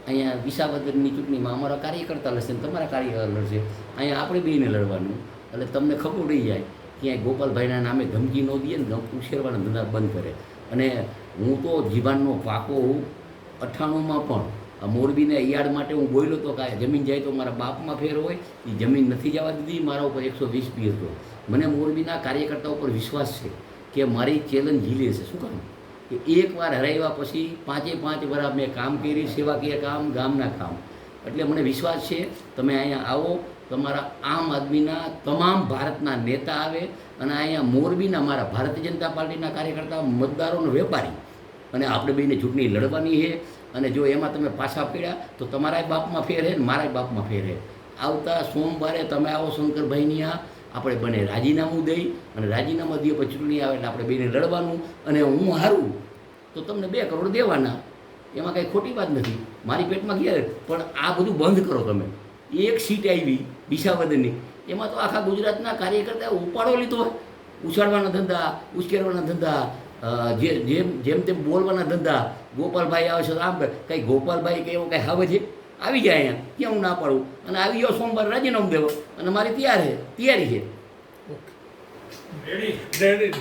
અહીંયા વિસાવદરની ચૂંટણીમાં અમારા કાર્યકર્તા લડશે ને તમારા કાર્યકર્તા લડશે. અહીંયા આપણે બેને લડવાનું. એટલે તમને ખબર રહી જાય ક્યાંય ગોપાલભાઈના નામે ધમકી ન દે ને ઉછેરવાના ધંધા બંધ કરે. અને હું તો જીવાનનો પાકો હું 98માં પણ આ મોરબીને યાર્ડ માટે હું બોલ્યો હતો કે જમીન જાય તો મારા બાપમાં ફેર હોય. એ જમીન નથી જવા દીધી. મારા ઉપર 120 પી હતો. મને મોરબીના કાર્યકર્તા ઉપર વિશ્વાસ છે કે મારી ચેલેન્જ ઝીલે છે. શું કામ કે એકવાર હરાવ્યા પછી 5 વર્ષ મેં કામ કરી, સેવાકીય કામ, ગામના કામ. એટલે મને વિશ્વાસ છે તમે અહીંયા આવો, તમારા આમ આદમીના તમામ ભારતના નેતા આવે અને અહીંયા મોરબીના મારા ભારતીય જનતા પાર્ટીના કાર્યકર્તા, મતદારોનો વેપારી, અને આપણે બેને ચૂંટણી લડવાની છે. અને જો એમાં તમે પાછા પડ્યા તો તમારાય બાપમાં ફેર હે ને મારાય બાપમાં ફેર હે. આવતા સોમવારે તમે આવો શંકરભાઈની આપણે બને રાજીનામું દઈ અને રાજીનામા દઈએ પછી ચૂંટણી આવે એટલે આપણે બેને લડવાનું. અને હું હારું તો તમને 2 કરોડ દેવાના. એમાં કાંઈ ખોટી વાત નથી. મારી પેટમાં ઘેર. પણ આ બધું બંધ કરો તમે. એક સીટ આવી વિસાવદરની, એમાં તો આખા ગુજરાતના કાર્યકર્તા ઉપાડો લીધો હોય. ઉછાળવાના ધંધા, ઉશ્કેરવાના ધંધા, જેમ તેમ બોલવાના ધંધા. ગોપાલભાઈ આવે છે તો આમ કંઈ ગોપાલભાઈ કંઈ એવું કંઈ આવે છે આવી જાય અહીંયા, ક્યાં હું ના પાડું. અને આવી જાઓ સોમવાર રાજીનામું દેવો અને મારી તૈયારી છે. Okay ready.